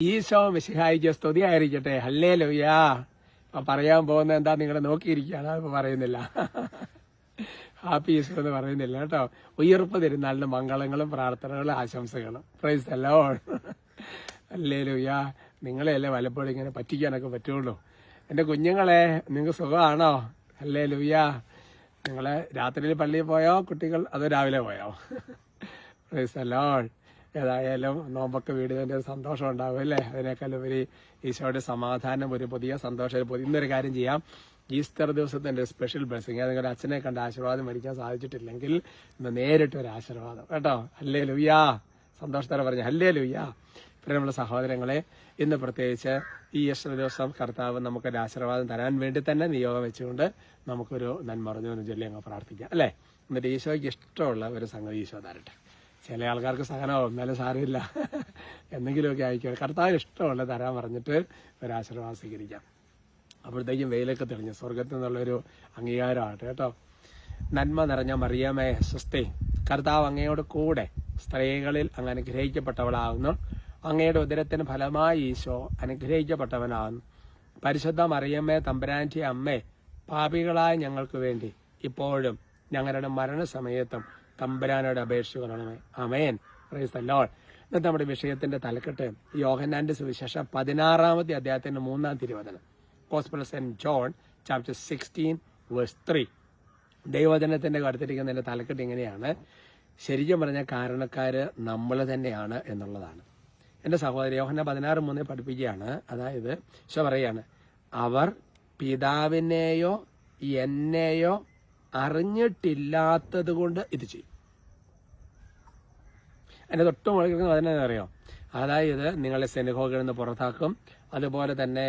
ഈശോ മിശിഹായിക്ക് സ്തുതിയായിരിക്കട്ടെ. ഹല്ലേലൂയാ. ഇപ്പൊ പറയാൻ പോകുന്നത് എന്താ നിങ്ങളെ നോക്കിയിരിക്കുകയാണ്, അതിപ്പോ പറയുന്നില്ല. ഹാപ്പി ഈസ്റ്റർ എന്ന് പറയുന്നില്ല കേട്ടോ. ഉയർപ്പ് തിരുനാളിന് മംഗളങ്ങളും പ്രാർത്ഥനകളും ആശംസകളും. Praise the Lord. ഹല്ലേലൂയാ. നിങ്ങളെയല്ലേ പലപ്പോഴും ഇങ്ങനെ പറ്റിക്കാനൊക്കെ പറ്റുള്ളൂ. എന്റെ കുഞ്ഞുങ്ങളെ, നിങ്ങൾക്ക് സുഖമാണോ? ഹല്ലേലൂയാ. നിങ്ങള് രാത്രിയിൽ പള്ളിയിൽ പോയോ കുട്ടികൾ, അതോ രാവിലെ പോയോ? Price the Lord. ഏതായാലും നോമ്പൊക്കെ വീടുന്നതിൻ്റെ ഒരു സന്തോഷം ഉണ്ടാവും അല്ലേ. അതിനേക്കാൾ ഉപരി ഈശോയുടെ സമാധാനം, ഒരു പുതിയ സന്തോഷം. ഇന്നൊരു കാര്യം ചെയ്യാം. ഈസ്റ്റർ ദിവസത്തിൻ്റെ സ്പെഷ്യൽ ബ്ലെസ്സിങ്, നിങ്ങളുടെ അച്ഛനെ കണ്ട ആശീർവാദം മേടിക്കാൻ സാധിച്ചിട്ടില്ലെങ്കിൽ ഇന്ന് നേരിട്ടൊരു ആശീർവാദം കേട്ടോ. ഹല്ലേലൂയാ. സന്തോഷത്തോടെ പറഞ്ഞു ഹല്ലേലൂയാ. പ്രിയമുള്ള സഹോദരങ്ങളെ, ഇന്ന് പ്രത്യേകിച്ച് ഈ ഈസ്റ്റർ ദിവസം കർത്താവ് നമുക്കൊരു ആശീർവാദം തരാൻ വേണ്ടി തന്നെ നിയോഗം വെച്ചുകൊണ്ട് നമുക്കൊരു നന്മറിഞ്ഞു ചൊല്ലി അങ്ങ് പ്രാർത്ഥിക്കാം അല്ലേ. എന്നിട്ട് ഈശോയ്ക്ക് ഇഷ്ടമുള്ള ഒരു സംഗതി ഈശോ തരട്ടെ. ചില ആൾക്കാർക്ക് സഹനമാവും, എന്നാലും സാരമില്ല, എന്തെങ്കിലുമൊക്കെ ആയിക്കോട്ടെ. കർത്താവിന് ഇഷ്ടമുള്ള തരാൻ പറഞ്ഞിട്ട് ഒരു ആശീർവാദം സ്വീകരിക്കാം. അപ്പോഴത്തേക്കും വെയിലൊക്കെ തെളിഞ്ഞു സ്വർഗത്തിൽ നിന്നുള്ളൊരു അംഗീകാരമാകട്ടെ കേട്ടോ. നന്മ നിറഞ്ഞ മറിയമേ സ്വസ്തി, കർത്താവ് അങ്ങയോട് കൂടെ സ്ത്രീകളിൽ അങ്ങ് അനുഗ്രഹിക്കപ്പെട്ടവളാകുന്നു. അങ്ങയുടെ ഉദരത്തിന് ഫലമായി ഈശോ അനുഗ്രഹിക്കപ്പെട്ടവനാകുന്നു. പരിശുദ്ധ മറിയമ്മേ തമ്പുരാന്റെ അമ്മേ, പാപികളായ ഞങ്ങൾക്ക് വേണ്ടി ഇപ്പോഴും ഞങ്ങളുടെ മരണസമയത്തും തമ്പുരാനോട് അപേക്ഷിക്കണമേ. ആമേൻ. Praise the Lord. ഇന്നത്തെ നമ്മുടെ വിഷയത്തിന്റെ തലക്കെട്ട് യോഹന്നാന്റെ സുവിശേഷം 16-ാമത്തെ അധ്യായത്തിന്റെ 3-ാം തിരുവചനം. Gospel of saint John chapter 16:3. ദൈവവചനത്തിന്റെ കടുത്തിരിക്കുന്നതിന്റെ തലക്കെട്ട് ഇങ്ങനെയാണ്: ശരിക്കും പറഞ്ഞ കാരണക്കാര് നമ്മൾ തന്നെയാണ് എന്നുള്ളതാണ്. എന്റെ സഹോദരി യോഹന്നാൻ 16:3 പഠിപ്പിക്കുകയാണ്. അതായത് ഈശോ പറയാണ്, അവർ പിതാവിനെയോ എന്നെയോ അറിഞ്ഞിട്ടില്ലാത്തത് കൊണ്ട് ഇത് ചെയ്യും. അതിന്റെ തൊട്ട് മുകളിൽ അതിനെ അറിയാം. അതായത് നിങ്ങളെ സിനഗോഗിൽ നിന്ന് പുറത്താക്കും, അതുപോലെ തന്നെ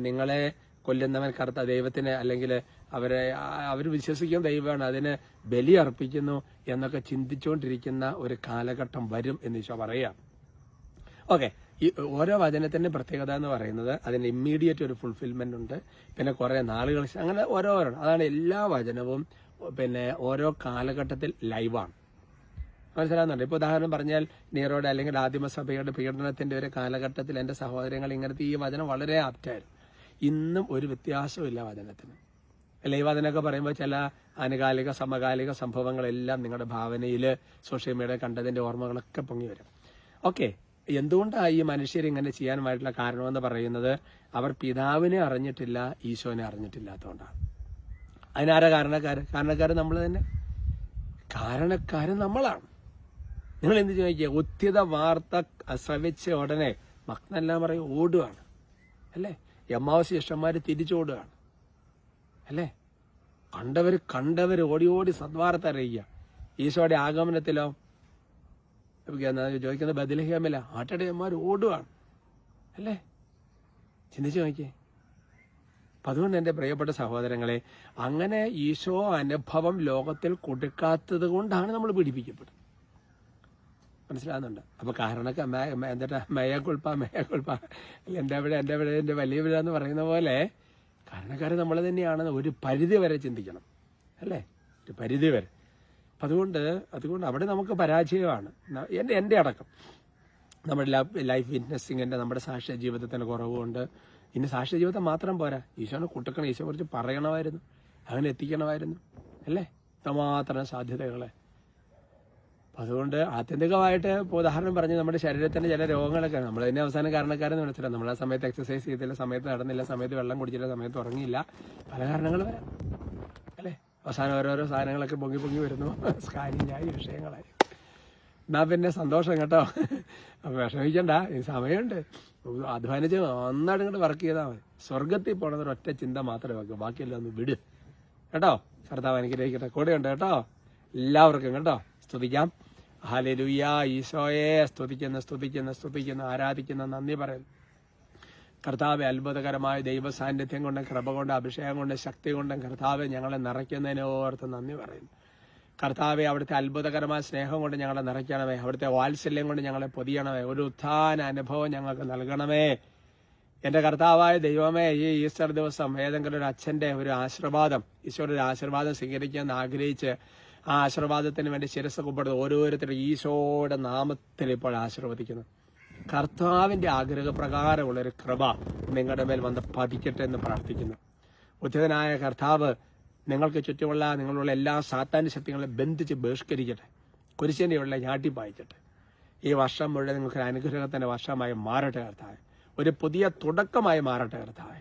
നിങ്ങളെ കൊല്ലുന്നവൻ കറുത്ത ദൈവത്തിന്, അല്ലെങ്കിൽ അവർ വിശ്വസിക്കുന്ന ദൈവമാണ്, അതിന് ബലി അർപ്പിക്കുന്നു എന്നൊക്കെ ചിന്തിച്ചുകൊണ്ടിരിക്കുന്ന ഒരു കാലഘട്ടം വരും എന്ന് ഈശോ പറയാം. ഓക്കെ, ഈ ഓരോ വചനത്തിന്റെ പ്രത്യേകത എന്ന് പറയുന്നത് അതിന് ഇമ്മീഡിയറ്റ് ഒരു ഫുൾഫിൽമെന്റ് ഉണ്ട്, പിന്നെ കുറെ നാളുകൾ, അങ്ങനെ ഓരോ. അതാണ് എല്ലാ വചനവും ഓരോ കാലഘട്ടത്തിൽ ലൈവാണ്. മനസ്സിലാകുന്നുണ്ട്. ഇപ്പോൾ ഉദാഹരണം പറഞ്ഞാൽ നീറോയുടെ അല്ലെങ്കിൽ ആദിമസഭയുടെ പീഡനത്തിന്റെ ഒരു കാലഘട്ടത്തിൽ എന്റെ സഹോദരങ്ങൾ ഇങ്ങനത്തെ ഈ വചനം വളരെ ആപ്റ്റായിരുന്നു. ഇന്നും ഒരു വ്യത്യാസമില്ല വചനത്തിന് അല്ലെ. ഈ വചനമൊക്കെ പറയുമ്പോൾ ചില ആനുകാലിക സമകാലിക സംഭവങ്ങളെല്ലാം നിങ്ങളുടെ ഭാവനയിൽ സോഷ്യൽ മീഡിയ കണ്ടതിന്റെ ഓർമ്മകളൊക്കെ പൊങ്ങി വരും. ഓക്കെ, എന്തുകൊണ്ടാണ് ഈ മനുഷ്യർ ഇങ്ങനെ ചെയ്യാനുമായിട്ടുള്ള കാരണമെന്ന് പറയുന്നത്, അവർ പിതാവിനെ അറിഞ്ഞിട്ടില്ല, ഈശോനെ അറിഞ്ഞിട്ടില്ലാത്തതുകൊണ്ടാണ്. അതിനാരാ കാരണക്കാര് നമ്മൾ തന്നെ. കാരണക്കാരൻ നമ്മളാണ്. നിങ്ങൾ എന്ത് ചോദിക്കുക, ഉത്തിത വാർത്ത ശ്രവിച്ച ഉടനെ മക്കളെല്ലാം പറയും ഓടുകയാണ് അല്ലേ. എമ്മാവ ശിഷ്യന്മാര് തിരിച്ചോടുകയാണ് അല്ലേ. കണ്ടവര് ഓടി ഓടി സദ്വാർത്ത അറിയിക്കുക. ഈശോയുടെ ആഗമനത്തിലോ ചോദിക്കുന്നത് ബദലഹേമില്ല, ആട്ടടയന്മാർ ഓടുകയാണ് അല്ലേ. ചിന്തിച്ചു നോക്കിയേ. അപ്പം അതുകൊണ്ട് എൻ്റെ പ്രിയപ്പെട്ട സഹോദരങ്ങളെ, അങ്ങനെ ഈശോ അനുഭവം ലോകത്തിൽ കൊടുക്കാത്തത് കൊണ്ടാണ് നമ്മൾ പീഡിപ്പിക്കപ്പെടുന്നത്. മനസ്സിലാകുന്നുണ്ട്. അപ്പൊ കാരണക്ക് എന്താ മേയക്കുൾപ്പ എൻ്റെ വലിയ വിഴ എന്ന് പറയുന്ന പോലെ കാരണക്കാരെ നമ്മൾ തന്നെയാണെന്ന് ഒരു പരിധി വരെ ചിന്തിക്കണം അല്ലേ, ഒരു പരിധി വരെ. അപ്പം അതുകൊണ്ട് അവിടെ നമുക്ക് പരാജയമാണ്. എൻ്റെ അടക്കം നമ്മുടെ ലൈഫ് വിറ്റ്നസിങ്ങിൻ്റെ നമ്മുടെ സാക്ഷ്യ ജീവിതത്തിന് കുറവുകൊണ്ട്. ഇനി സാക്ഷ്യ ജീവിതം മാത്രം പോരാ, ഈശോനെ കൂട്ടക്കണം, ഈശോയെ കുറിച്ച് പറയണമായിരുന്നു, അങ്ങനെ എത്തിക്കണമായിരുന്നു അല്ലേ. ഇത്രമാത്രം സാധ്യതകളെ. അതുകൊണ്ട് ആത്യന്തികമായിട്ട് ഇപ്പോൾ ഉദാഹരണം പറഞ്ഞ് നമ്മുടെ ശരീരത്തിന്റെ ചില രോഗങ്ങളൊക്കെ നമ്മൾ തന്നെ അവസാനം കാരണക്കാരെന്ന് മനസ്സിലാവും. നമ്മൾ ആ സമയത്ത് എക്സസൈസ് ചെയ്തില്ല, സമയത്ത് നടന്നില്ല, സമയത്ത് വെള്ളം കുടിച്ചില്ല, സമയത്ത് ഉറങ്ങിയില്ല, പല കാരണങ്ങൾ വരാം അല്ലേ. അവസാനം ഓരോരോ സാധനങ്ങളൊക്കെ പൊങ്ങി വരുന്നു, സ്കാനിങ്ങായി, വിഷയങ്ങളായി. എന്നാ പിന്നെ സന്തോഷം കേട്ടോ. അപ്പൊ വിഷമിക്കണ്ട, ഈ സമയമുണ്ട്. അധ്വാനിച്ച് ഒന്നായിട്ട് ഇങ്ങോട്ട് വർക്ക് ചെയ്താൽ മതി. സ്വർഗത്തിൽ പോണത് ഒറ്റ ചിന്ത മാത്രമേ വെക്കൂ, ബാക്കിയെല്ലാം ഒന്ന് വിട് കേട്ടോ. കർത്താവ് അനുഗ്രഹിക്കട്ടെ. കൂടെയുണ്ട് കേട്ടോ എല്ലാവർക്കും കേട്ടോ. സ്തുതിക്കാം. ഹല്ലേലൂയ. ഈശോയെ സ്തുതിക്കുന്നു, ആരാധിക്കുന്ന, നന്ദി പറയുന്നു. കർത്താവെ, അത്ഭുതകരമായ ദൈവ സാന്നിധ്യം കൊണ്ടും കൃപ കൊണ്ടും അഭിഷേകം കൊണ്ടും ശക്തി കൊണ്ടും കർത്താവെ ഞങ്ങളെ നിറയ്ക്കുന്നതിനോർത്ത് നന്ദി പറയുന്നു. കർത്താവെ, അവിടുത്തെ അത്ഭുതകരമായ സ്നേഹം കൊണ്ട് ഞങ്ങളെ നിറയ്ക്കണമേ. അവിടുത്തെ വാത്സല്യം കൊണ്ട് ഞങ്ങളെ പൊതിയണമേ. ഒരു ഉത്ഥാന അനുഭവം ഞങ്ങൾക്ക് നൽകണമേ. എന്റെ കർത്താവായ ദൈവമേ, ഈ ഈസ്റ്റർ ദിവസം ഏതെങ്കിലും ഒരു അച്ഛന്റെ ഒരു ആശീർവാദം, ഈശോയുടെ ഒരു ആശീർവാദം സ്വീകരിക്കാൻ ആഗ്രഹിച്ച് ആ ആശീർവാദത്തിന് വേണ്ടി ശിരസ് കുമ്പിടുന്ന ഓരോരുത്തരും ഈശോയുടെ നാമത്തിൽ ഇപ്പോൾ ആശീർവദിക്കുന്നു. കർത്താവിന്റെ ആഗ്രഹപ്രകാരമുള്ളൊരു കൃപ നിങ്ങളുടെ മേൽ വന്ന് പതിക്കട്ടെ എന്ന് പ്രാർത്ഥിക്കുന്നു. ഉദ്ധിതനായ കർത്താവ് നിങ്ങൾക്ക് ചുറ്റുമുള്ള നിങ്ങളുള്ള എല്ലാ സാത്താന്യ ശക്തികളെ ബന്ധിച്ച് ബഹിഷ്കരിക്കട്ടെ. കുരിശിന്റെ ഉള്ള ഞാട്ടിപ്പായിക്കട്ടെ. ഈ വർഷം മുഴുവൻ നിങ്ങൾക്ക് അനുഗ്രഹത്തിന്റെ വർഷമായി മാറട്ടെ കർത്താവ്. ഒരു പുതിയ തുടക്കമായി മാറട്ടെ കർത്താവ്.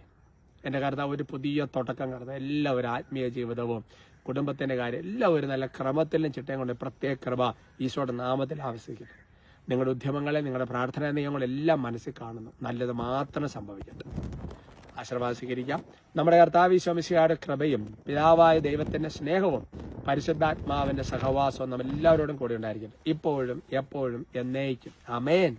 എൻ്റെ കർത്താവ് ഒരു പുതിയ തുടക്കം കർത്താവ്. എല്ലാവരും ആത്മീയ ജീവിതവും കുടുംബത്തിന്റെ കാര്യം എല്ലാം ഒരു നല്ല ക്രമത്തിലും ചിട്ടയും കൊണ്ട് പ്രത്യേക കൃപ ഈശോയുടെ നാമത്തിൽ ആവശ്യിക്കട്ടെ. നിങ്ങളുടെ ഉദ്യമങ്ങളെ, നിങ്ങളുടെ പ്രാർത്ഥനാ നിയമങ്ങളെല്ലാം മനസ്സിൽ കാണുന്നു. നല്ലത് മാത്രം സംഭവിക്കട്ടെ. ആശീർവാദം സ്വീകരിക്കാം. നമ്മുടെ കർത്താവ് ഈശോ മിശിഹായുടെ കൃപയും പിതാവായ ദൈവത്തിന്റെ സ്നേഹവും പരിശുദ്ധാത്മാവിന്റെ സഹവാസവും നമ്മെല്ലാവരോടും കൂടി ഉണ്ടായിരിക്കട്ടെ, ഇപ്പോഴും എപ്പോഴും എന്നേക്കും. ആമേൻ.